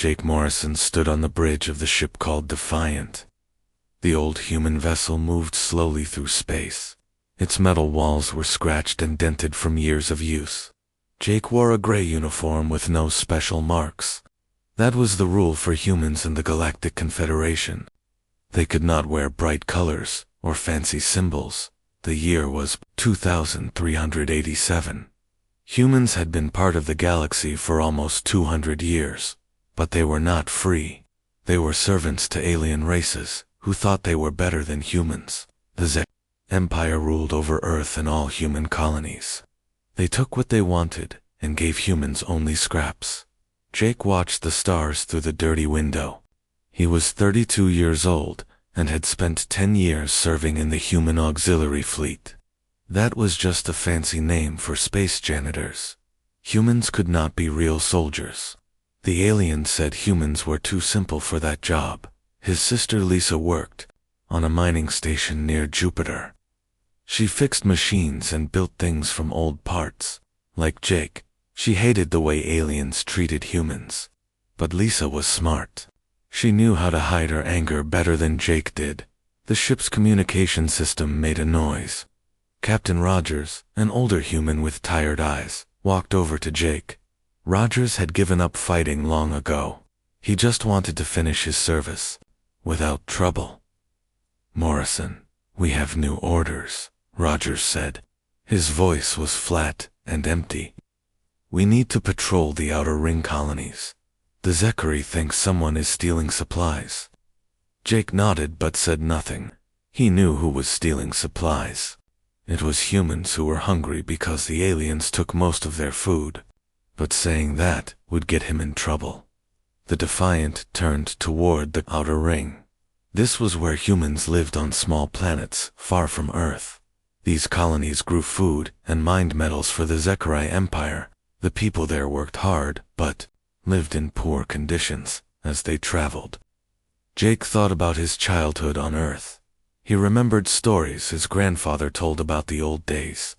Jake Morrison stood on the bridge of the ship called Defiant. The old human vessel moved slowly through space. Its metal walls were scratched and dented from years of use. Jake wore a gray uniform with no special marks. That was the rule for humans in the Galactic Confederation. They could not wear bright colors or fancy symbols. The year was 2387. Humans had been part of the galaxy for almost 200 years, but they were not free. They were servants to alien races who thought they were better than humans. The Zek Empire ruled over Earth and all human colonies. They took what they wanted and gave humans only scraps. Jake watched the stars through the dirty window. He was 32 years old and had spent 10 years serving in the human auxiliary fleet. That was just a fancy name for space janitors. Humans could not be real soldiers. The aliens said humans were too simple for that job. His sister Lisa worked on a mining station near Jupiter. She fixed machines and built things from old parts. Like Jake, she hated the way aliens treated humans. But Lisa was smart. She knew how to hide her anger better than Jake did. The ship's communication system made a noise. Captain Rogers, an older human with tired eyes, walked over to Jake. Rogers had given up fighting long ago. He just wanted to finish his service without trouble. "Morrison, we have new orders," Rogers said. His voice was flat and empty. "We need to patrol the outer ring colonies. The Zachary thinks someone is stealing supplies." Jake nodded but said nothing. He knew who was stealing supplies. It was humans who were hungry because the aliens took most of their food. But saying that would get him in trouble. The Defiant turned toward the outer ring. This was where humans lived on small planets far from Earth. These colonies grew food and mined metals for the Zechariah Empire. The people there worked hard, but lived in poor conditions as they traveled. Jake thought about his childhood on Earth. He remembered stories his grandfather told about the old days.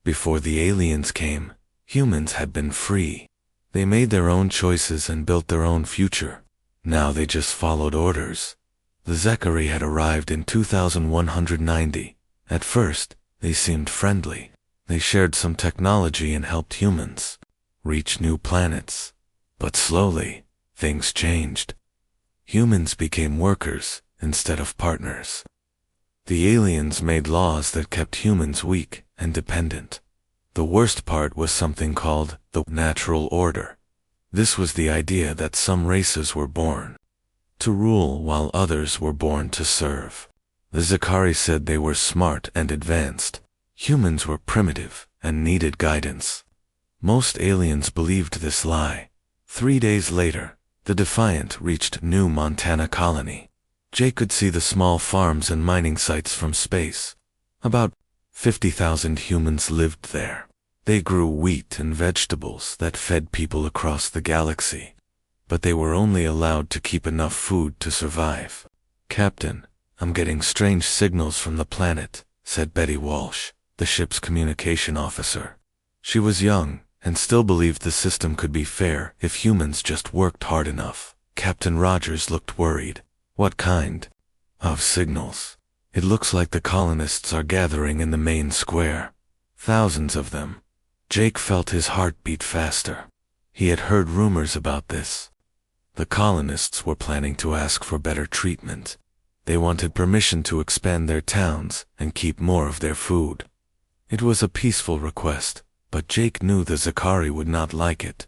Before the aliens came, humans had been free. They made their own choices and built their own future. Now they just followed orders. The Zachary had arrived in 2190. At first, they seemed friendly. They shared some technology and helped humans reach new planets. But slowly, things changed. Humans became workers instead of partners. The aliens made laws that kept humans weak and dependent. The worst part was something called the natural order. This was the idea that some races were born to rule while others were born to serve. The Zachari said they were smart and advanced. Humans were primitive and needed guidance. Most aliens believed this lie. 3 days later, the Defiant reached New Montana Colony. Jake could see the small farms and mining sites from space. About 50,000 humans lived there. They grew wheat and vegetables that fed people across the galaxy. But they were only allowed to keep enough food to survive. "Captain, I'm getting strange signals from the planet," said Betty Walsh, the ship's communication officer. She was young and still believed the system could be fair if humans just worked hard enough. Captain Rogers looked worried. "What kind of signals?" "It looks like the colonists are gathering in the main square. Thousands of them." Jake felt his heart beat faster. He had heard rumors about this. The colonists were planning to ask for better treatment. They wanted permission to expand their towns and keep more of their food. It was a peaceful request, but Jake knew the Zachari would not like it.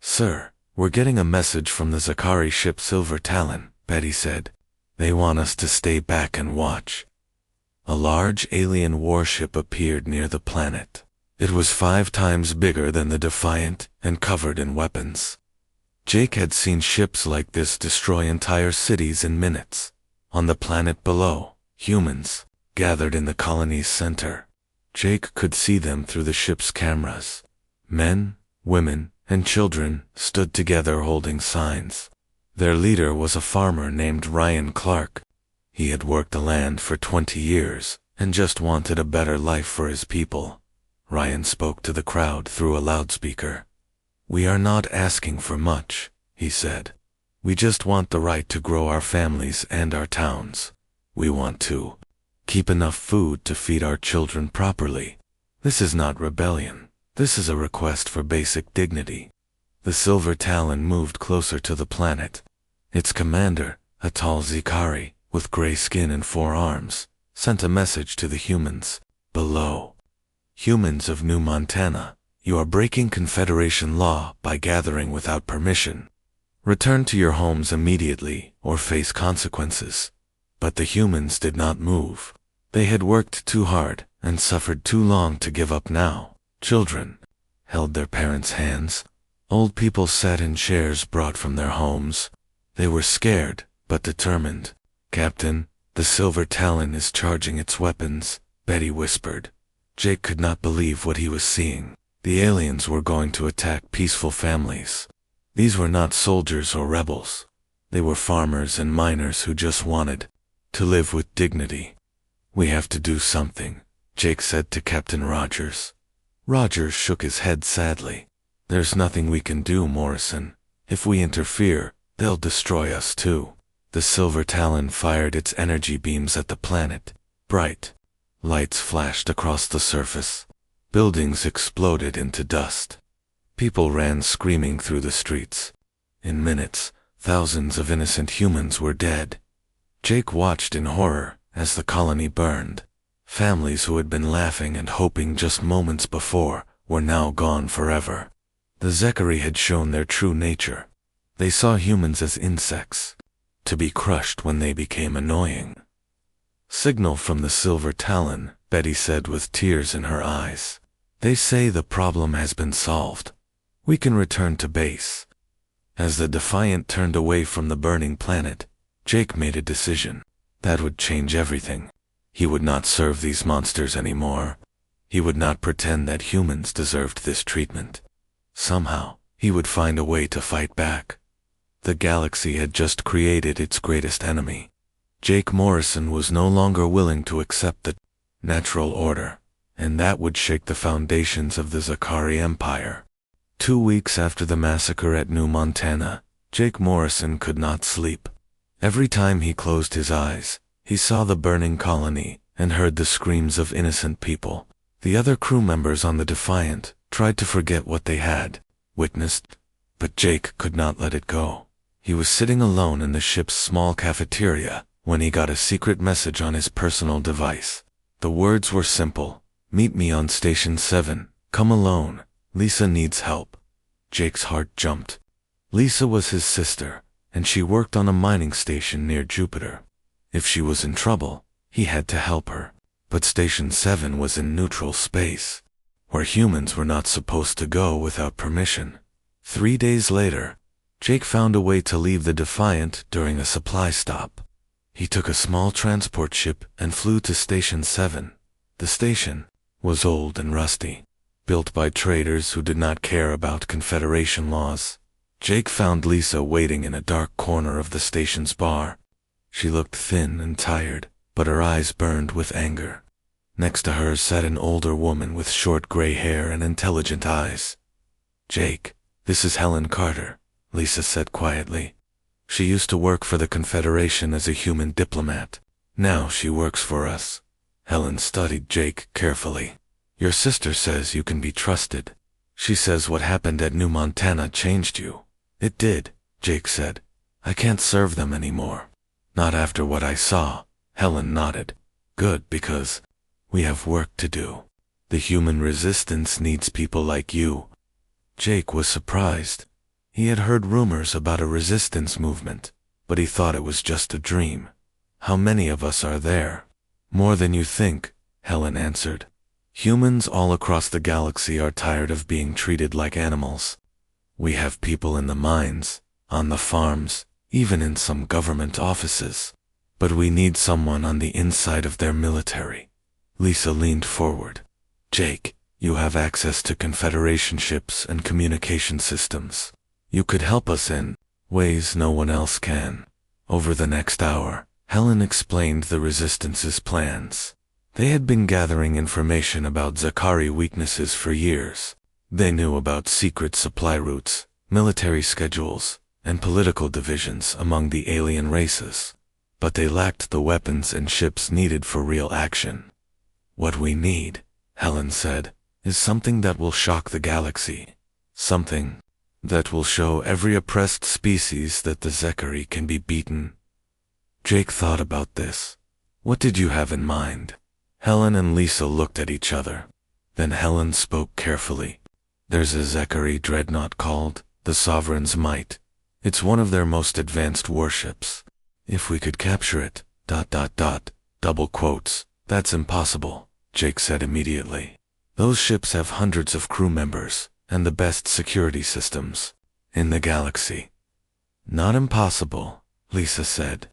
"Sir, we're getting a message from the Zachari ship Silver Talon," Betty said. "They want us to stay back and watch." A large alien warship appeared near the planet. It was 5 times bigger than the Defiant and covered in weapons. Jake had seen ships like this destroy entire cities in minutes. On the planet below, humans gathered in the colony's center. Jake could see them through the ship's cameras. Men, women, and children stood together holding signs. Their leader was a farmer named Ryan Clark. He had worked the land for 20 years and just wanted a better life for his people. Ryan spoke to the crowd through a loudspeaker. "We are not asking for much," he said. We just want the right to grow our families and our towns. We want to keep enough food to feed our children properly. This is not rebellion. This is a request for basic dignity. The Silver Talon moved closer to the planet. Its commander, a tall Zikari, with gray skin and 4 arms, sent a message to the humans below. Humans of New Montana, you are breaking Confederation law by gathering without permission. Return to your homes immediately or face consequences. But the humans did not move. They had worked too hard and suffered too long to give up now. Children held their parents' hands. Old people sat in chairs brought from their homes. They were scared, but determined. Captain, the Silver Talon is charging its weapons, Betty whispered. Jake could not believe what he was seeing. The aliens were going to attack peaceful families. These were not soldiers or rebels. They were farmers and miners who just wanted to live with dignity. We have to do something, Jake said to Captain Rogers. Rogers shook his head sadly. There's nothing we can do, Morrison. If we interfere, they'll destroy us too. The Silver Talon fired its energy beams at the planet. Bright lights flashed across the surface. Buildings exploded into dust. People ran screaming through the streets. In minutes, thousands of innocent humans were dead. Jake watched in horror as the colony burned. Families who had been laughing and hoping just moments before were now gone forever. The Zekari had shown their true nature. They saw humans as insects, to be crushed when they became annoying. Signal from the Silver Talon, Betty said with tears in her eyes. They say the problem has been solved. We can return to base. As the Defiant turned away from the burning planet, Jake made a decision. That would change everything. He would not serve these monsters anymore. He would not pretend that humans deserved this treatment. Somehow, he would find a way to fight back. The galaxy had just created its greatest enemy. Jake Morrison was no longer willing to accept the natural order, and that would shake the foundations of the Zakari Empire. 2 weeks after the massacre at New Montana, Jake Morrison could not sleep. Every time he closed his eyes, he saw the burning colony and heard the screams of innocent people. The other crew members on the Defiant tried to forget what they had witnessed, but Jake could not let it go. He was sitting alone in the ship's small cafeteria when he got a secret message on his personal device. The words were simple. Meet me on Station 7. Come alone. Lisa needs help. Jake's heart jumped. Lisa was his sister, and she worked on a mining station near Jupiter. If she was in trouble, he had to help her. But Station 7 was in neutral space, where humans were not supposed to go without permission. 3 days later, Jake found a way to leave the Defiant during a supply stop. He took a small transport ship and flew to Station 7. The station was old and rusty, built by traders who did not care about Confederation laws. Jake found Lisa waiting in a dark corner of the station's bar. She looked thin and tired, but her eyes burned with anger. Next to her sat an older woman with short gray hair and intelligent eyes. Jake, this is Helen Carter, Lisa said quietly. She used to work for the Confederation as a human diplomat. Now she works for us. Helen studied Jake carefully. Your sister says you can be trusted. She says what happened at New Montana changed you. It did, Jake said. I can't serve them anymore. Not after what I saw. Helen nodded. Good, because we have work to do. The human resistance needs people like you. Jake was surprised. He had heard rumors about a resistance movement, but he thought it was just a dream. How many of us are there? More than you think, Helen answered. Humans all across the galaxy are tired of being treated like animals. We have people in the mines, on the farms, even in some government offices. But we need someone on the inside of their military. Lisa leaned forward. Jake, you have access to Confederation ships and communication systems. You could help us in ways no one else can. Over the next hour, Helen explained the Resistance's plans. They had been gathering information about Zakari weaknesses for years. They knew about secret supply routes, military schedules, and political divisions among the alien races, but they lacked the weapons and ships needed for real action. "What we need," Helen said, "is something that will shock the galaxy. Something that will show every oppressed species that the Zechari can be beaten." Jake thought about this. "What did you have in mind?" Helen and Lisa looked at each other. Then Helen spoke carefully. "There's a Zechari dreadnought called the Sovereign's Might. It's one of their most advanced warships. If we could capture it, ... double quotes, that's impossible," Jake said immediately. "Those ships have hundreds of crew members and the best security systems in the galaxy." "Not impossible," Lisa said.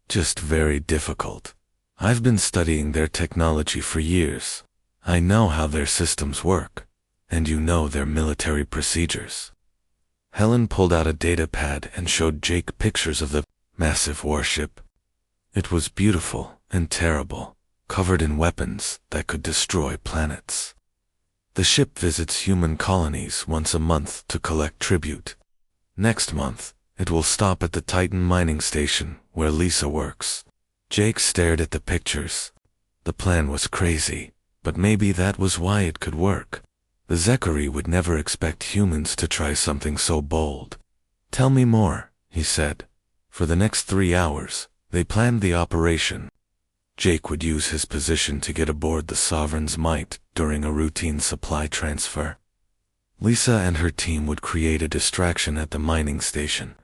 "Just very difficult. I've been studying their technology for years. I know how their systems work, and you know their military procedures." Helen pulled out a data pad and showed Jake pictures of the massive warship. It was beautiful and terrible, covered in weapons that could destroy planets. "The ship visits human colonies once a month to collect tribute. Next month, it will stop at the Titan mining station where Lisa works." Jake stared at the pictures. The plan was crazy, but maybe that was why it could work. The Zechari would never expect humans to try something so bold. "Tell me more," he said. For the next 3 hours, they planned the operation. Jake would use his position to get aboard the Sovereign's Might during a routine supply transfer. Lisa and her team would create a distraction at the mining station.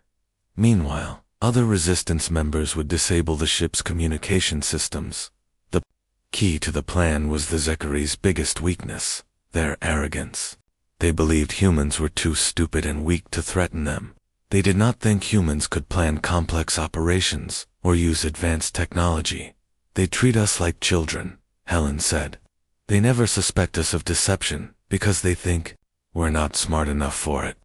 Meanwhile, other Resistance members would disable the ship's communication systems. The key to the plan was the Zechari's biggest weakness: their arrogance. They believed humans were too stupid and weak to threaten them. They did not think humans could plan complex operations or use advanced technology. "They treat us like children," Helen said. "They never suspect us of deception because they think we're not smart enough for it."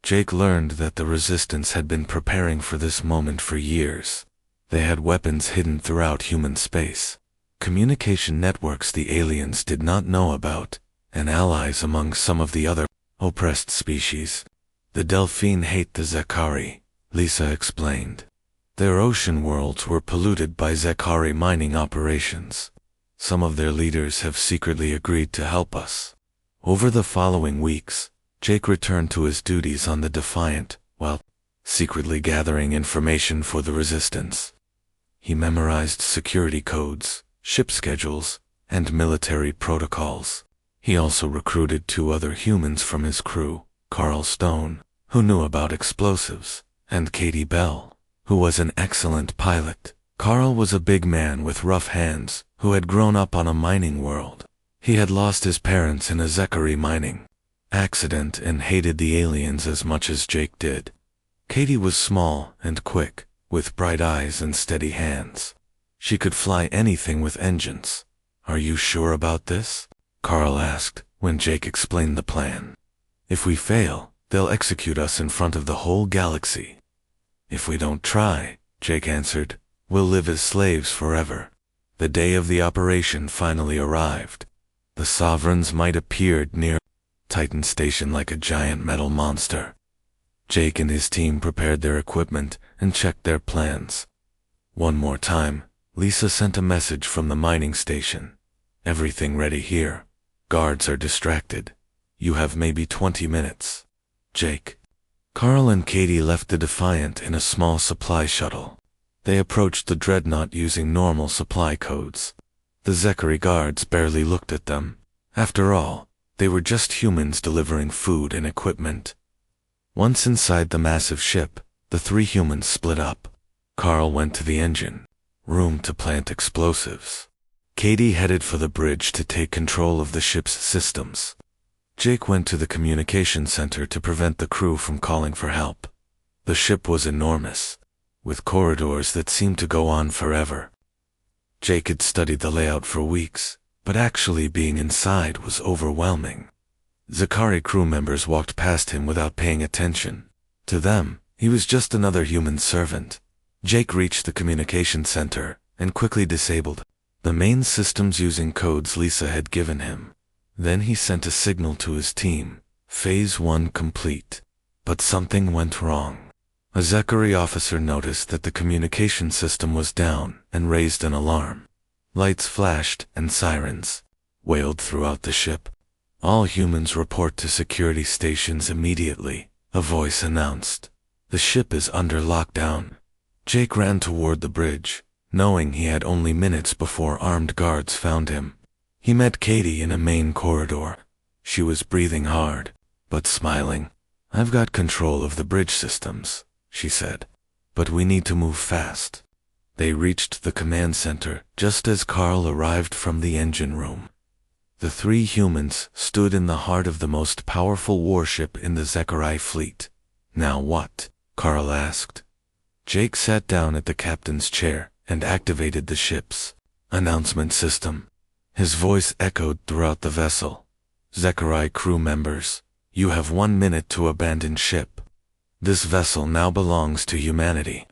Jake learned that the Resistance had been preparing for this moment for years. They had weapons hidden throughout human space, communication networks the aliens did not know about, and allies among some of the other oppressed species. "The Delphine hate the Zechari," Lisa explained. "Their ocean worlds were polluted by Zechari mining operations. Some of their leaders have secretly agreed to help us." Over the following weeks, Jake returned to his duties on the Defiant while secretly gathering information for the Resistance. He memorized security codes, ship schedules, and military protocols. He also recruited 2 other humans from his crew, Carl Stone, who knew about explosives, and Katie Bell, who was an excellent pilot. Carl was a big man with rough hands who had grown up on a mining world. He had lost his parents in a Zechari mining accident and hated the aliens as much as Jake did. Katie was small and quick, with bright eyes and steady hands. She could fly anything with engines. "Are you sure about this?" Carl asked when Jake explained the plan. "If we fail, they'll execute us in front of the whole galaxy." "If we don't try," Jake answered, "we'll live as slaves forever." The day of the operation finally arrived. The Sovereign's Might appeared near Titan Station like a giant metal monster. Jake and his team prepared their equipment and checked their plans. One more time, Lisa sent a message from the mining station. "Everything ready here. Guards are distracted. You have maybe 20 minutes. Jake." Carl and Katie left the Defiant in a small supply shuttle. They approached the dreadnought using normal supply codes. The Zechari guards barely looked at them. After all, they were just humans delivering food and equipment. Once inside the massive ship, the 3 humans split up. Carl went to the engine room to plant explosives. Katie headed for the bridge to take control of the ship's systems. Jake went to the communication center to prevent the crew from calling for help. The ship was enormous, with corridors that seemed to go on forever. Jake had studied the layout for weeks, but actually being inside was overwhelming. Zechari crew members walked past him without paying attention. To them, he was just another human servant. Jake reached the communication center and quickly disabled the main systems using codes Lisa had given him. Then he sent a signal to his team, Phase 1 complete. But something went wrong. A Zachary officer noticed that the communication system was down and raised an alarm. Lights flashed and sirens wailed throughout the ship. All humans report to security stations immediately, a voice announced. The ship is under lockdown. Jake ran toward the bridge, knowing he had only minutes before armed guards found him. He met Katie in a main corridor. She was breathing hard, but smiling. "I've got control of the bridge systems," she said, "but we need to move fast." They reached the command center just as Carl arrived from the engine room. The three humans stood in the heart of the most powerful warship in the Zachary fleet. "Now what?" Carl asked. Jake sat down at the captain's chair and activated the ship's announcement system. His voice echoed throughout the vessel. "Zachary crew members, you have 1 minute to abandon ship. This vessel now belongs to humanity."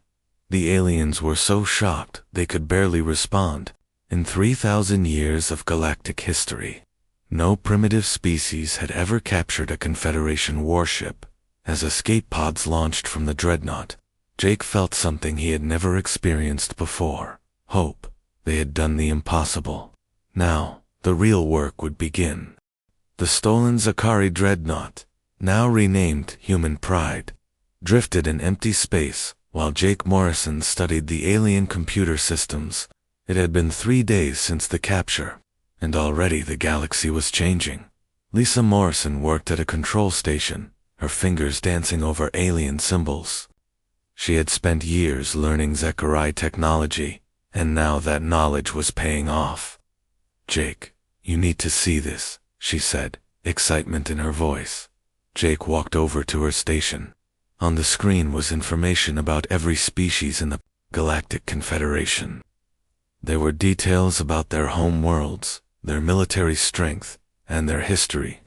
The aliens were so shocked they could barely respond. In 3,000 years of galactic history, no primitive species had ever captured a Confederation warship. As escape pods launched from the dreadnought, Jake felt something he had never experienced before: hope. They had done the impossible. Now, the real work would begin. The stolen Zachary dreadnought, now renamed Human Pride, drifted in empty space while Jake Morrison studied the alien computer systems. It had been 3 days since the capture, and already the galaxy was changing. Lisa Morrison worked at a control station, her fingers dancing over alien symbols. She had spent years learning Zachary technology, and now that knowledge was paying off. "Jake, you need to see this," she said, excitement in her voice. Jake walked over to her station. On the screen was information about every species in the Galactic Confederation. There were details about their home worlds, their military strength, and their history.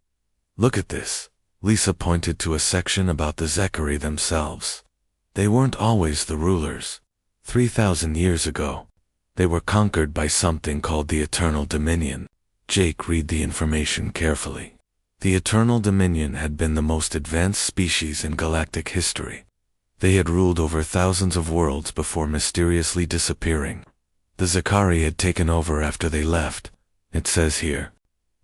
"Look at this." Lisa pointed to a section about the Zachary themselves. They weren't always the rulers. 3,000 years ago, they were conquered by something called the Eternal Dominion. Jake read the information carefully. The Eternal Dominion had been the most advanced species in galactic history. They had ruled over thousands of worlds before mysteriously disappearing. The Zachary had taken over after they left. It says here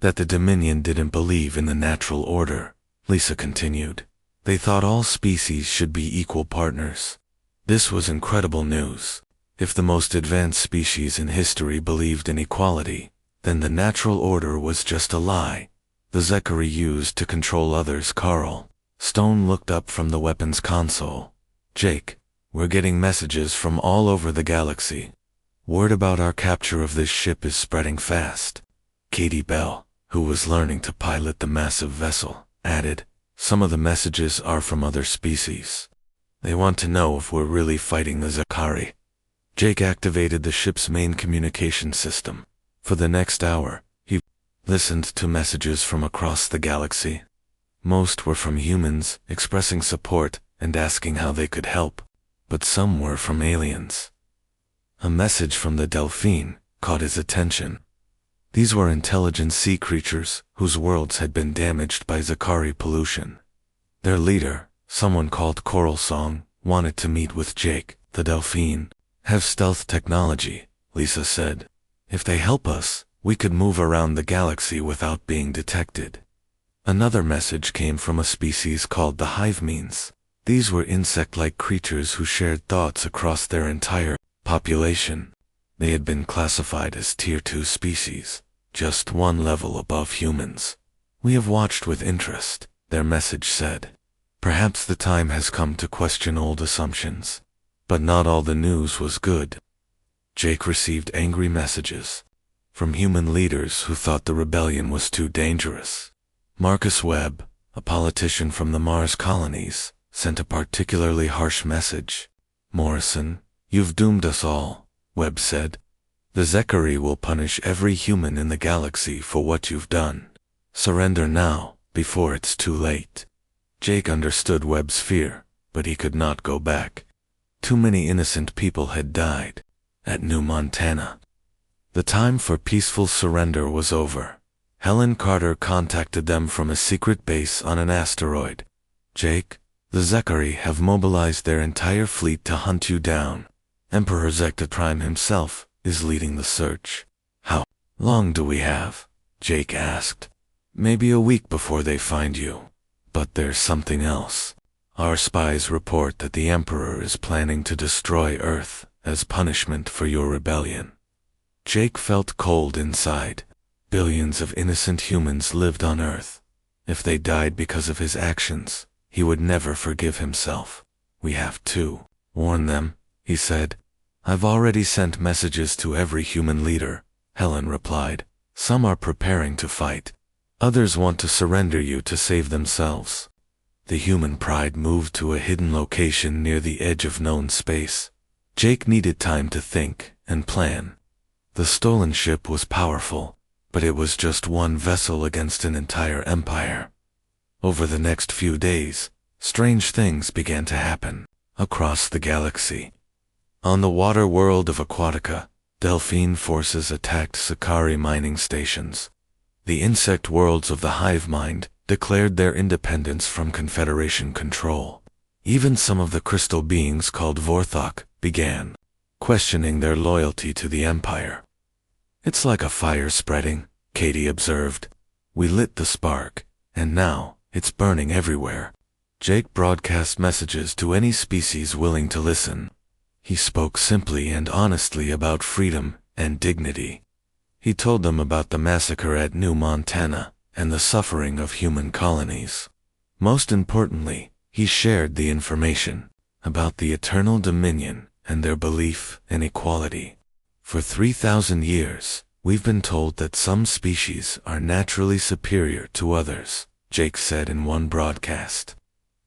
that the Dominion didn't believe in the natural order, Lisa continued. They thought all species should be equal partners. This was incredible news. If the most advanced species in history believed in equality, then the natural order was just a lie the Zachary used to control others. Carl Stone looked up from the weapons console. "Jake, we're getting messages from all over the galaxy. Word about our capture of this ship is spreading fast." Katie Bell, who was learning to pilot the massive vessel, added, "Some of the messages are from other species. They want to know if we're really fighting the Zachary." Jake activated the ship's main communication system. For the next hour, he listened to messages from across the galaxy. Most were from humans, expressing support and asking how they could help, but some were from aliens. A message from the Delphine caught his attention. These were intelligent sea creatures whose worlds had been damaged by Zachary pollution. Their leader, someone called Coral Song, wanted to meet with Jake. The Delphine have stealth technology, Lisa said. "If they help us, we could move around the galaxy without being detected." Another message came from a species called the Hive Means. These were insect-like creatures who shared thoughts across their entire population. They had been classified as Tier 2 species, just one level above humans. "We have watched with interest," their message said. "Perhaps the time has come to question old assumptions." But not all the news was good. Jake received angry messages from human leaders who thought the rebellion was too dangerous. Marcus Webb, a politician from the Mars colonies, sent a particularly harsh message. "Morrison, you've doomed us all," Webb said. "The Zachary will punish every human in the galaxy for what you've done. Surrender now, before it's too late." Jake understood Webb's fear, but he could not go back. Too many innocent people had died at New Montana. The time for peaceful surrender was over. Helen Carter contacted them from a secret base on an asteroid. "Jake, The Zekari have mobilized their entire fleet to hunt you down. Emperor Zekta himself is leading the search. How long do we have? Jake asked. Maybe a week before they find you. But there's something else. Our spies report that the Emperor is planning to destroy Earth as punishment for your rebellion. Jake felt cold inside. Billions of innocent humans lived on Earth. If they died because of his actions, he would never forgive himself. We have to warn them, he said. I've already sent messages to every human leader, Helen replied. Some are preparing to fight. Others want to surrender you to save themselves. The human pride moved to a hidden location near the edge of known space. Jake needed time to think and plan. The stolen ship was powerful, but it was just one vessel against an entire empire. Over the next few days, strange things began to happen across the galaxy. On the water world of Aquatica, Delphine forces attacked Sakari mining stations. The insect worlds of the hive mind declared their independence from Confederation control. Even some of the crystal beings called Vorthok began questioning their loyalty to the Empire. It's like a fire spreading, Katie observed. We lit the spark, and now it's burning everywhere. Jake broadcast messages to any species willing to listen. He spoke simply and honestly about freedom and dignity. He told them about the massacre at New Montana and the suffering of human colonies. Most importantly, he shared the information about the eternal dominion and their belief in equality. For 3,000 years, we've been told that some species are naturally superior to others, Jake said in one broadcast.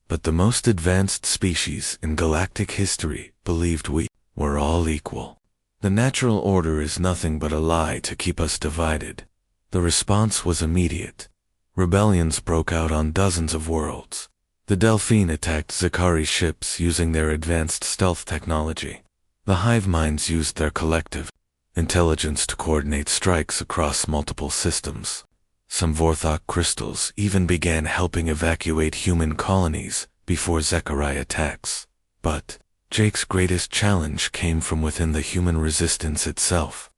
But the most advanced species in galactic history believed we were all equal. The natural order is nothing but a lie to keep us divided. The response was immediate. Rebellions broke out on dozens of worlds. The Delphine attacked Zakari ships using their advanced stealth technology. The hive minds used their collective intelligence to coordinate strikes across multiple systems. Some Vorthok crystals even began helping evacuate human colonies before Zekari attacks. But Jake's greatest challenge came from within the human resistance itself.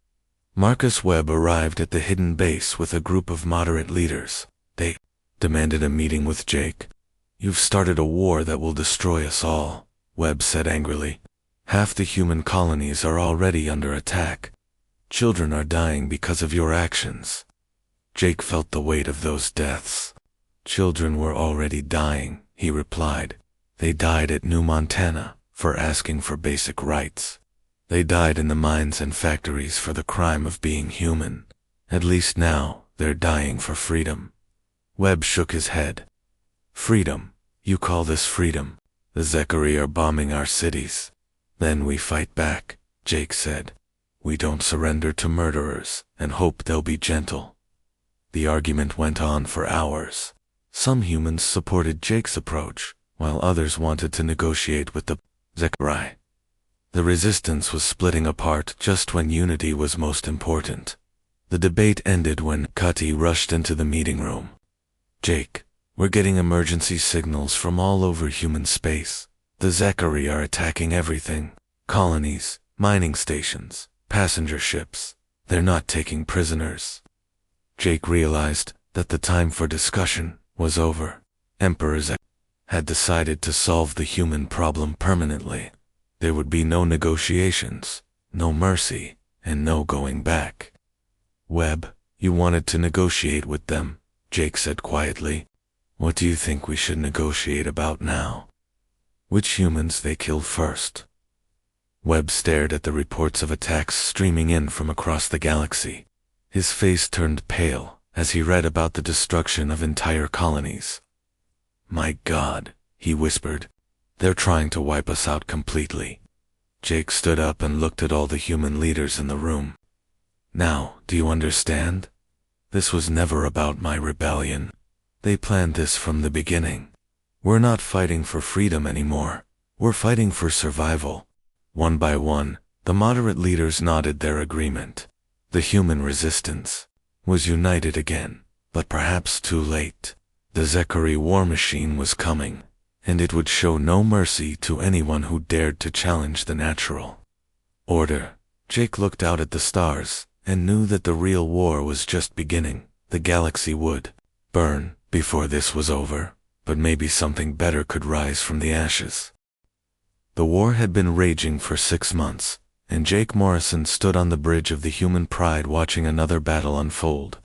Marcus Webb arrived at the hidden base with a group of moderate leaders. They demanded a meeting with Jake. You've started a war that will destroy us all, Webb said angrily. Half the human colonies are already under attack. Children are dying because of your actions. Jake felt the weight of those deaths. Children were already dying, he replied. They died at New Montana for asking for basic rights. They died in the mines and factories for the crime of being human. At least now, they're dying for freedom. Webb shook his head. Freedom? You call this freedom? The Zekari are bombing our cities. Then we fight back, Jake said. We don't surrender to murderers and hope they'll be gentle. The argument went on for hours. Some humans supported Jake's approach, while others wanted to negotiate with the Zekari. The resistance was splitting apart just when unity was most important. The debate ended when Cutty rushed into the meeting room. Jake, we're getting emergency signals from all over human space. The Zekari are attacking everything. Colonies, mining stations, passenger ships. They're not taking prisoners. Jake realized that the time for discussion was over. Emperor Zekta had decided to solve the human problem permanently. There would be no negotiations, no mercy, and no going back. Webb, you wanted to negotiate with them, Jake said quietly. What do you think we should negotiate about now? Which humans they kill first? Webb stared at the reports of attacks streaming in from across the galaxy. His face turned pale as he read about the destruction of entire colonies. My God, he whispered. They're trying to wipe us out completely. Jake stood up and looked at all the human leaders in the room. Now, do you understand? This was never about my rebellion. They planned this from the beginning. We're not fighting for freedom anymore. We're fighting for survival. One by one, the moderate leaders nodded their agreement. The human resistance was united again, but perhaps too late. The Zekari war machine was coming. and it would show no mercy to anyone who dared to challenge the natural order. Jake looked out at the stars and knew that the real war was just beginning. The galaxy would burn before this was over, but maybe something better could rise from the ashes. The war had been raging for 6 months, and Jake Morrison stood on the bridge of the human pride watching another battle unfold.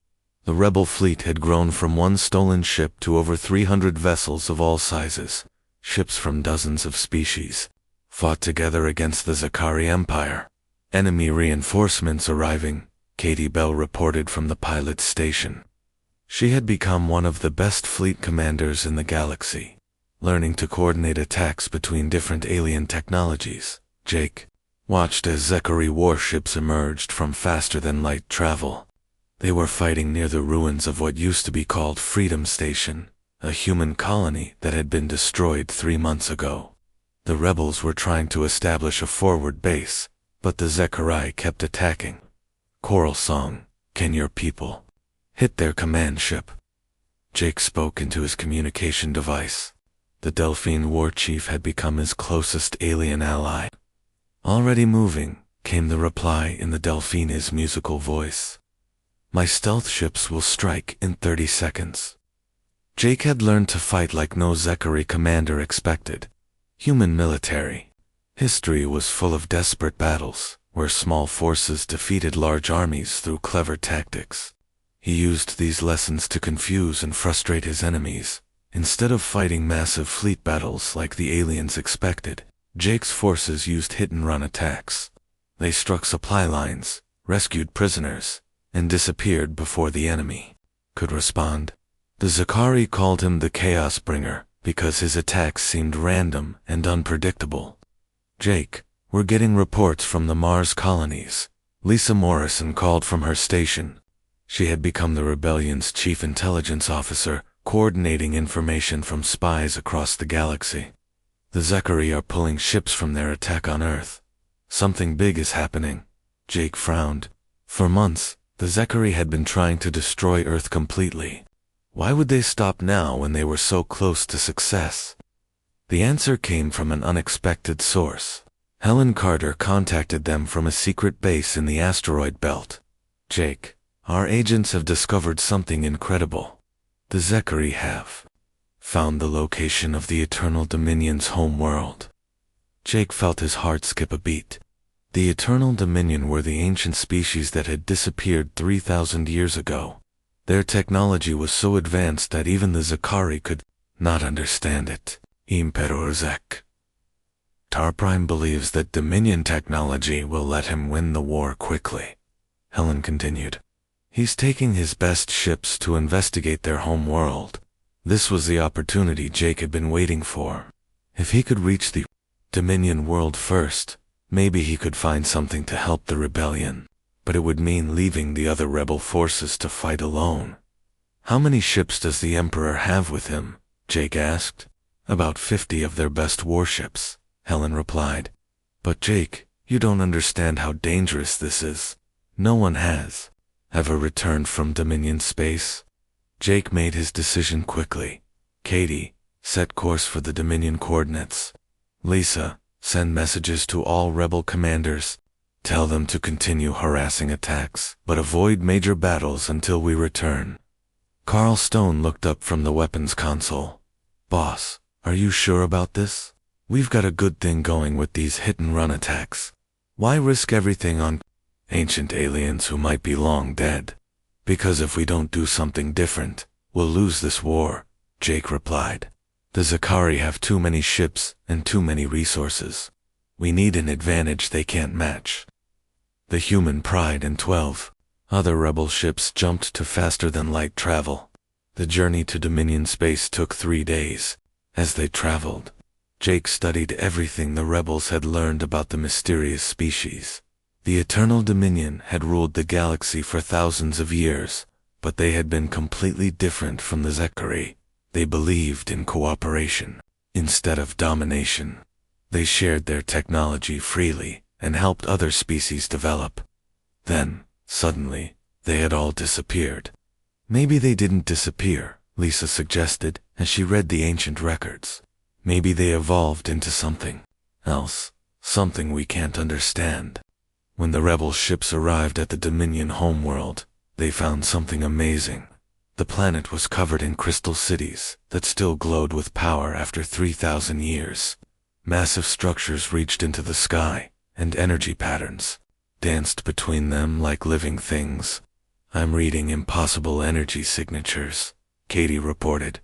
The rebel fleet had grown from one stolen ship to over 300 vessels of all sizes. Ships from dozens of species fought together against the Zakari Empire. Enemy reinforcements arriving, Katie Bell reported from the pilot's station. She had become one of the best fleet commanders in the galaxy, learning to coordinate attacks between different alien technologies. Jake watched as Zakari warships emerged from faster-than-light travel. They were fighting near the ruins of what used to be called Freedom Station, a human colony that had been destroyed 3 months ago. The rebels were trying to establish a forward base, but the Zakari kept attacking. Choral song, "Can your people hit their command ship?" Jake spoke into his communication device. The Delphine war chief had become his closest alien ally. "Already moving," came the reply in the Delphine's musical voice. "My stealth ships will strike in 30 seconds. Jake had learned to fight like no Zakari commander expected. Human military history was full of desperate battles, where small forces defeated large armies through clever tactics. He used these lessons to confuse and frustrate his enemies. Instead of fighting massive fleet battles like the aliens expected, Jake's forces used hit-and-run attacks. They struck supply lines, rescued prisoners, and disappeared before the enemy could respond. The Zakari called him the Chaos Bringer because his attacks seemed random and unpredictable. "Jake, we're getting reports from the Mars colonies," Lisa Morrison called from her station. She had become the rebellion's chief intelligence officer, coordinating information from spies across the galaxy. "The Zakari are pulling ships from their attack on Earth. Something big is happening." Jake frowned. For months, the Zakari had been trying to destroy Earth completely. Why would they stop now when they were so close to success? The answer came from an unexpected source. Helen Carter contacted them from a secret base in the asteroid belt. "Jake, our agents have discovered something incredible. The Zakari have found the location of the Eternal Dominion's home world." Jake felt his heart skip a beat. The Eternal Dominion were the ancient species that had disappeared 3,000 years ago. Their technology was so advanced that even the Zakari could not understand it. Emperor Zek. Tarprime believes that Dominion technology will let him win the war quickly, Helen continued. He's taking his best ships to investigate their home world. This was the opportunity Jake had been waiting for. If he could reach the Dominion world first, maybe he could find something to help the rebellion. But it would mean leaving the other rebel forces to fight alone. "How many ships does the Emperor have with him?" Jake asked. "About 50 of their best warships," Helen replied. "But Jake, you don't understand how dangerous this is. No one has ever returned from Dominion space." Jake made his decision quickly. "Katie, set course for the Dominion coordinates. Lisa, send messages to all rebel commanders. Tell them to continue harassing attacks, but avoid major battles until we return." Carl Stone looked up from the weapons console. "Boss, are you sure about this? We've got a good thing going with these hit-and-run attacks. Why risk everything on ancient aliens who might be long dead? Because if we don't do something different, we'll lose this war," Jake replied. "The Zakari have too many ships and too many resources. We need an advantage they can't match." The Human Pride and 12 other rebel ships jumped to faster-than-light travel. The journey to Dominion space took 3 days. As they traveled, Jake studied everything the rebels had learned about the mysterious species. The Eternal Dominion had ruled the galaxy for thousands of years, but they had been completely different from the Zakari. They believed in cooperation instead of domination. They shared their technology freely and helped other species develop. Then, suddenly, they had all disappeared. "Maybe they didn't disappear," Lisa suggested as she read the ancient records. Maybe they evolved into something else, something we can't understand. When the rebel ships arrived at the Dominion homeworld, they found something amazing. The planet was covered in crystal cities that still glowed with power after 3,000 years. Massive structures reached into the sky, and energy patterns danced between them like living things. "I'm reading impossible energy signatures," Katie reported.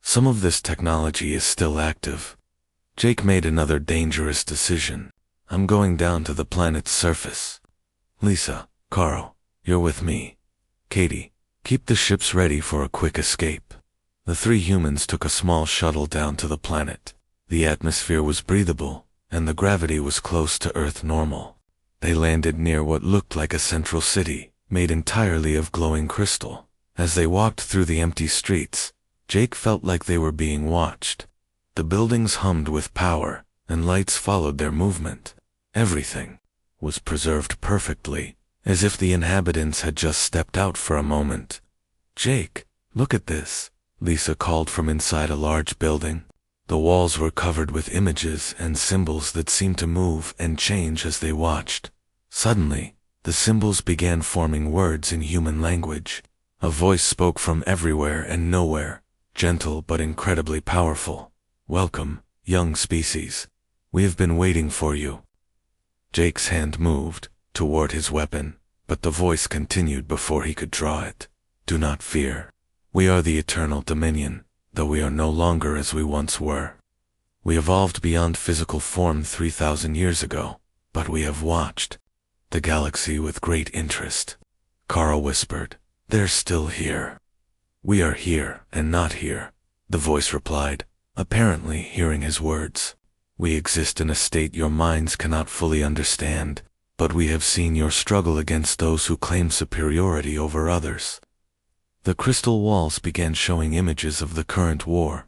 "Some of this technology is still active." Jake made another dangerous decision. "I'm going down to the planet's surface. Lisa, Carl, you're with me. Katie, keep the ships ready for a quick escape." The three humans took a small shuttle down to the planet. The atmosphere was breathable, and the gravity was close to Earth normal. They landed near what looked like a central city, made entirely of glowing crystal. As they walked through the empty streets, Jake felt like they were being watched. The buildings hummed with power, and lights followed their movement. Everything was preserved perfectly, as if the inhabitants had just stepped out for a moment. "Jake, look at this," Lisa called from inside a large building. The walls were covered with images and symbols that seemed to move and change as they watched. Suddenly, the symbols began forming words in human language. A voice spoke from everywhere and nowhere, gentle but incredibly powerful. "Welcome, young species. We have been waiting for you." Jake's hand moved toward his weapon, but the voice continued before he could draw it. "Do not fear. We are the Eternal Dominion, though we are no longer as we once were. We evolved beyond physical form 3,000 years ago, but we have watched the galaxy with great interest." Carl whispered, "They're still here." "We are here and not here," the voice replied, apparently hearing his words. "We exist in a state your minds cannot fully understand, but we have seen your struggle against those who claim superiority over others." The crystal walls began showing images of the current war.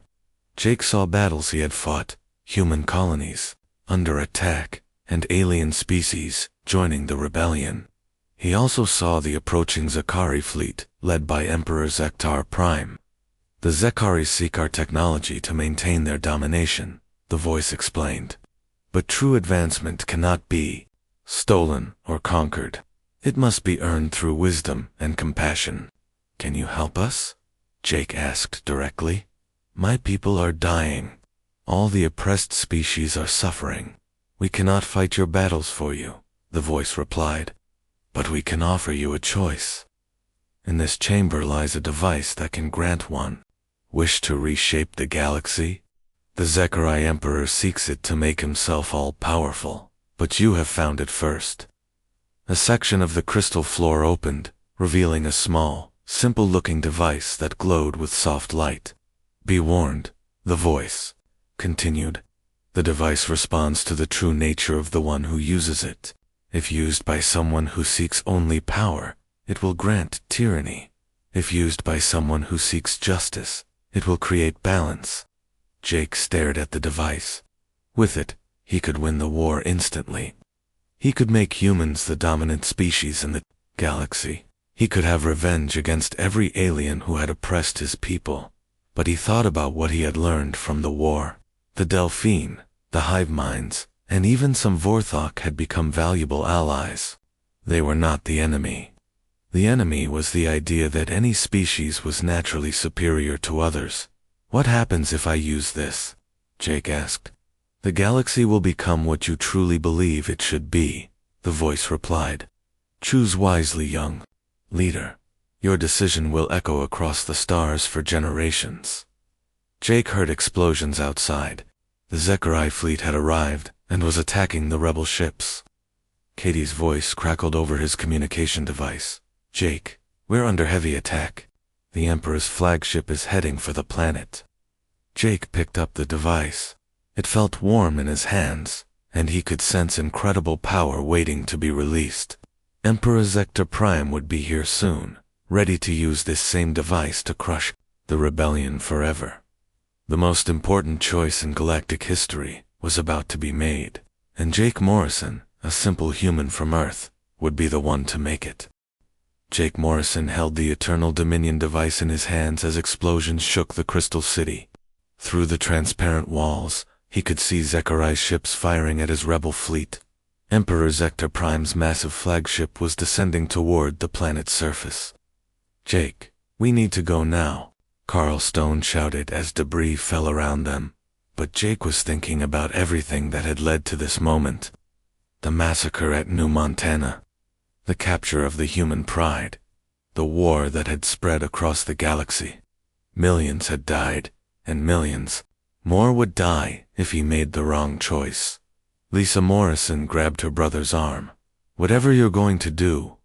Jake saw battles he had fought, human colonies under attack, and alien species joining the rebellion. He also saw the approaching Zakari fleet, led by Emperor Zektar Prime. "The Zekari seek our technology to maintain their domination," the voice explained. "But true advancement cannot be stolen or conquered. It must be earned through wisdom and compassion." "Can you help us?" Jake asked directly. "My people are dying. All the oppressed species are suffering. We cannot fight your battles for you," the voice replied. "But we can offer you a choice. In this chamber lies a device that can grant one wish to reshape the galaxy. The Zekari Emperor seeks it to make himself all-powerful, but you have found it first." A section of the crystal floor opened, revealing a small, simple-looking device that glowed with soft light. "Be warned," the voice continued. "The device responds to the true nature of the one who uses it. If used by someone who seeks only power, it will grant tyranny. If used by someone who seeks justice, it will create balance." Jake stared at the device. With it, he could win the war instantly. He could make humans the dominant species in the galaxy. He could have revenge against every alien who had oppressed his people. But he thought about what he had learned from the war. The Delphine, the hive minds, and even some Vorthok had become valuable allies. They were not the enemy. The enemy was the idea that any species was naturally superior to others. "What happens if I use this?" Jake asked. "The galaxy will become what you truly believe it should be," the voice replied. "Choose wisely, young leader. Your decision will echo across the stars for generations." Jake heard explosions outside. The Zekari fleet had arrived and was attacking the rebel ships. Katie's voice crackled over his communication device. "Jake, we're under heavy attack. The Emperor's flagship is heading for the planet." Jake picked up the device. It felt warm in his hands, and he could sense incredible power waiting to be released. Emperor Zektar Prime would be here soon, ready to use this same device to crush the rebellion forever. The most important choice in galactic history was about to be made, and Jake Morrison, a simple human from Earth, would be the one to make it. Jake Morrison held the Eternal Dominion device in his hands as explosions shook the Crystal City. Through the transparent walls, he could see Zechariah's ships firing at his rebel fleet. Emperor Zector Prime's massive flagship was descending toward the planet's surface. "Jake, we need to go now," Carl Stone shouted as debris fell around them. But Jake was thinking about everything that had led to this moment. The massacre at New Montana. The capture of the human pride. The war that had spread across the galaxy. Millions had died, and millions more would die if he made the wrong choice. Lisa Morrison grabbed her brother's arm. "Whatever you're going to do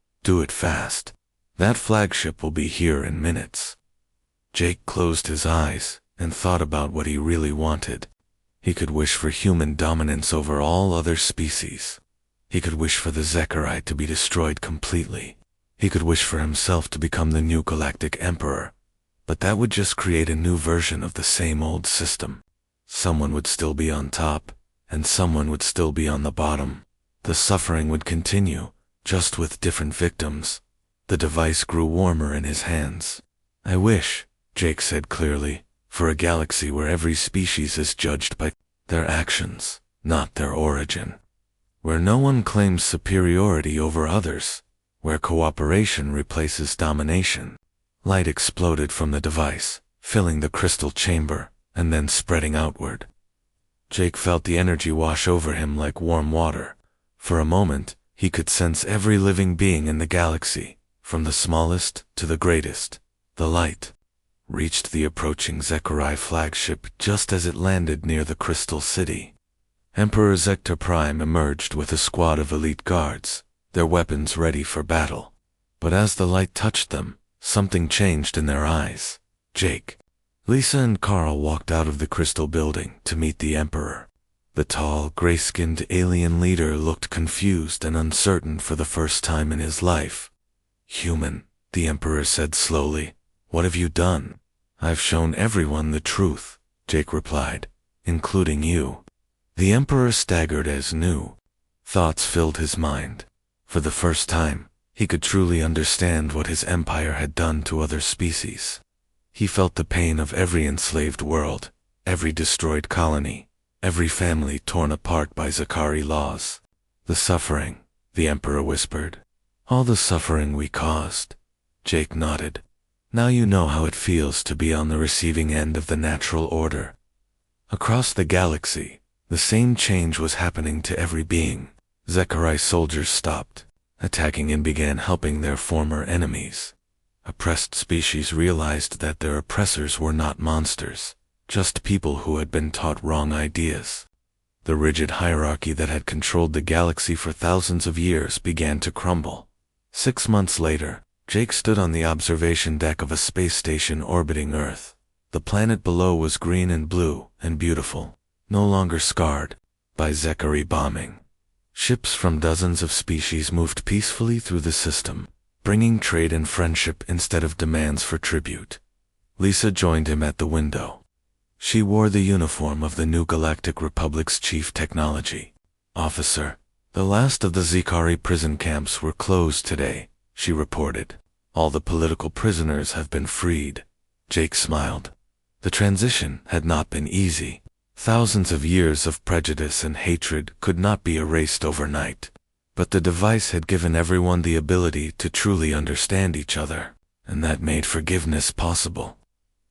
it fast. That flagship will be here in minutes." Jake closed his eyes and thought about what he really wanted. He could wish for human dominance over all other species. He could wish for the Zechariah to be destroyed completely. He could wish for himself to become the new Galactic Emperor. But that would just create a new version of the same old system. Someone would still be on top, and someone would still be on the bottom. The suffering would continue, just with different victims. The device grew warmer in his hands. "I wish," Jake said clearly, "for a galaxy where every species is judged by their actions, not their origin. Where no one claims superiority over others. Where cooperation replaces domination." Light exploded from the device, filling the crystal chamber, and then spreading outward. Jake felt the energy wash over him like warm water. For a moment, he could sense every living being in the galaxy, from the smallest to the greatest. The light reached the approaching Zechariah flagship just as it landed near the Crystal City. Emperor Zector Prime emerged with a squad of elite guards, their weapons ready for battle. But as the light touched them, something changed in their eyes. Jake, Lisa and Carl walked out of the Crystal Building to meet the Emperor. The tall, gray-skinned alien leader looked confused and uncertain for the first time in his life. "Human," the Emperor said slowly, "what have you done?" "I've shown everyone the truth," Jake replied, "including you." The Emperor staggered as new thoughts filled his mind. For the first time, he could truly understand what his empire had done to other species. He felt the pain of every enslaved world, every destroyed colony, every family torn apart by Zakari laws. "The suffering," the Emperor whispered. "All the suffering we caused." Jake nodded. "Now you know how it feels to be on the receiving end of the natural order." Across the galaxy, the same change was happening to every being. Zechariah soldiers stopped attacking and began helping their former enemies. Oppressed species realized that their oppressors were not monsters, just people who had been taught wrong ideas. The rigid hierarchy that had controlled the galaxy for thousands of years began to crumble. 6 months later, Jake stood on the observation deck of a space station orbiting Earth. The planet below was green and blue and beautiful, no longer scarred by Zechariah bombing. Ships from dozens of species moved peacefully through the system, bringing trade and friendship instead of demands for tribute. Lisa joined him at the window. She wore the uniform of the new Galactic Republic's chief technology officer. "The last of the Zechariah prison camps were closed today," she reported. "All the political prisoners have been freed." Jake smiled. The transition had not been easy. Thousands of years of prejudice and hatred could not be erased overnight. But the device had given everyone the ability to truly understand each other, and that made forgiveness possible.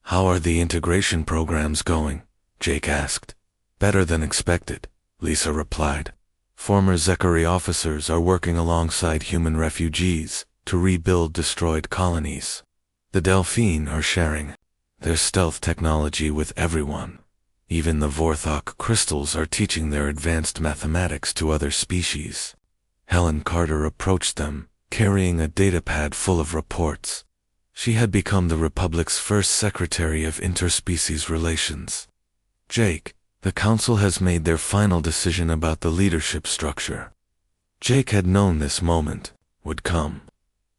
"How are the integration programs going?" Jake asked. "Better than expected," Lisa replied. "Former Zechariah officers are working alongside human refugees to rebuild destroyed colonies. The Delphine are sharing their stealth technology with everyone. Even the Vorthok crystals are teaching their advanced mathematics to other species." Helen Carter approached them, carrying a datapad full of reports. She had become the Republic's first Secretary of Interspecies Relations. "Jake, the Council has made their final decision about the leadership structure." Jake had known this moment would come.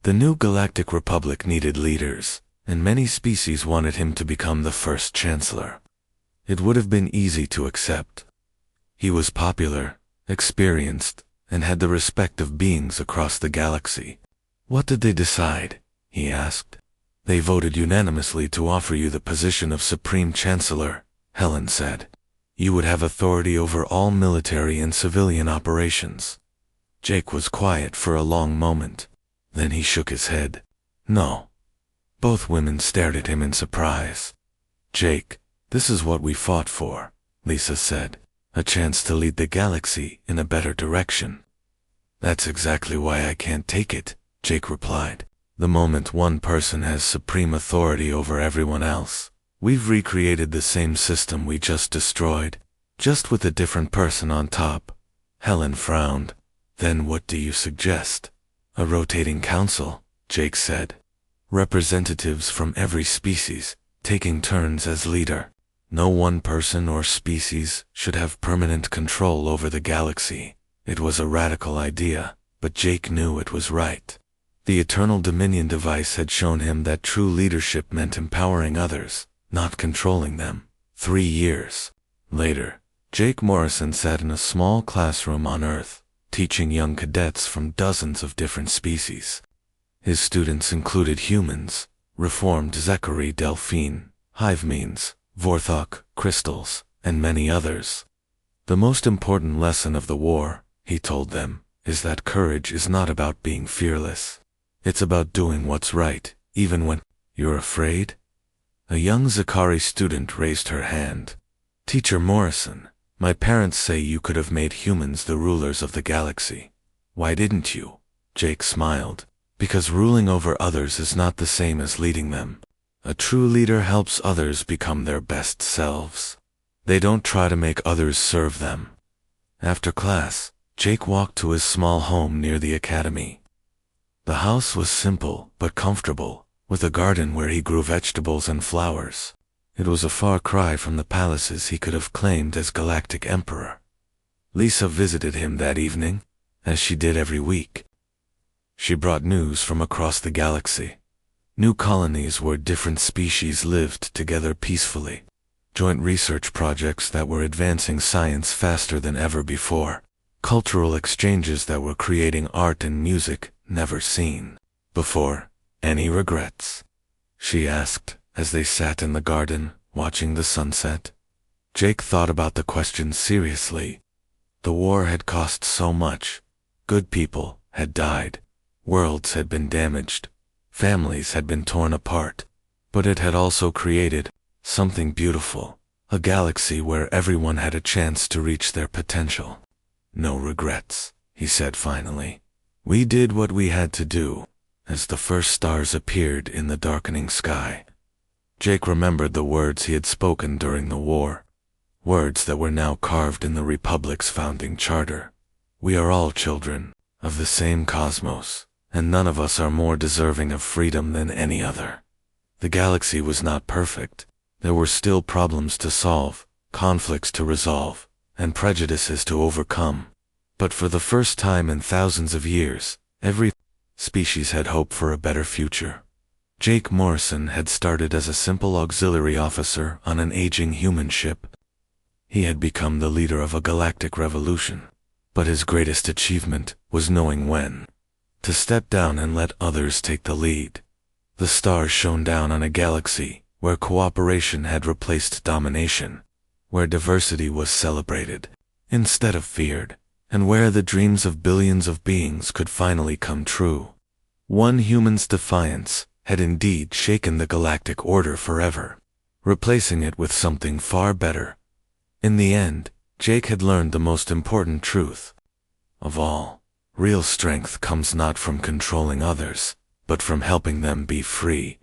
The new Galactic Republic needed leaders, and many species wanted him to become the first Chancellor. It would have been easy to accept. He was popular, experienced, and had the respect of beings across the galaxy. "What did they decide?" he asked. "They voted unanimously to offer you the position of Supreme Chancellor," Helen said. You would have authority over all military and civilian operations. Jake was quiet for a long moment. Then he shook his head. No. Both women stared at him in surprise. Jake, this is what we fought for, Lisa said. A chance to lead the galaxy in a better direction. That's exactly why I can't take it, Jake replied. The moment one person has supreme authority over everyone else, we've recreated the same system we just destroyed, just with a different person on top. Helen frowned. Then what do you suggest? A rotating council, Jake said. Representatives from every species, taking turns as leader. No one person or species should have permanent control over the galaxy. It was a radical idea, but Jake knew it was right. The Eternal Dominion device had shown him that true leadership meant empowering others, not controlling them. 3 years later, Jake Morrison sat in a small classroom on Earth, teaching young cadets from dozens of different species. His students included humans, reformed Zachary Delphine, Hivemeans, Vorthok, crystals, and many others. The most important lesson of the war, he told them, is that courage is not about being fearless. It's about doing what's right, even when you're afraid. A young Zachary student raised her hand. Teacher Morrison, my parents say you could have made humans the rulers of the galaxy. Why didn't you? Jake smiled. Because ruling over others is not the same as leading them. A true leader helps others become their best selves. They don't try to make others serve them. After class, Jake walked to his small home near the academy. The house was simple but comfortable, with a garden where he grew vegetables and flowers. It was a far cry from the palaces he could have claimed as Galactic Emperor. Lisa visited him that evening, as she did every week. She brought news from across the galaxy. New colonies where different species lived together peacefully. Joint research projects that were advancing science faster than ever before. Cultural exchanges that were creating art and music never seen before. Any regrets? She asked, as they sat in the garden, watching the sunset. Jake thought about the question seriously. The war had cost so much. Good people had died. Worlds had been damaged. Families had been torn apart. But it had also created something beautiful. A galaxy where everyone had a chance to reach their potential. No regrets, he said finally. We did what we had to do, as the first stars appeared in the darkening sky. Jake remembered the words he had spoken during the war. Words that were now carved in the Republic's founding charter. We are all children of the same cosmos, and none of us are more deserving of freedom than any other. The galaxy was not perfect. There were still problems to solve, conflicts to resolve, and prejudices to overcome. But for the first time in thousands of years, every species had hope for a better future. Jake Morrison had started as a simple auxiliary officer on an aging human ship. He had become the leader of a galactic revolution. But his greatest achievement was knowing when to step down and let others take the lead. The stars shone down on a galaxy where cooperation had replaced domination, where diversity was celebrated instead of feared, and where the dreams of billions of beings could finally come true. One human's defiance had indeed shaken the galactic order forever, replacing it with something far better. In the end, Jake had learned the most important truth of all. Real strength comes not from controlling others, but from helping them be free.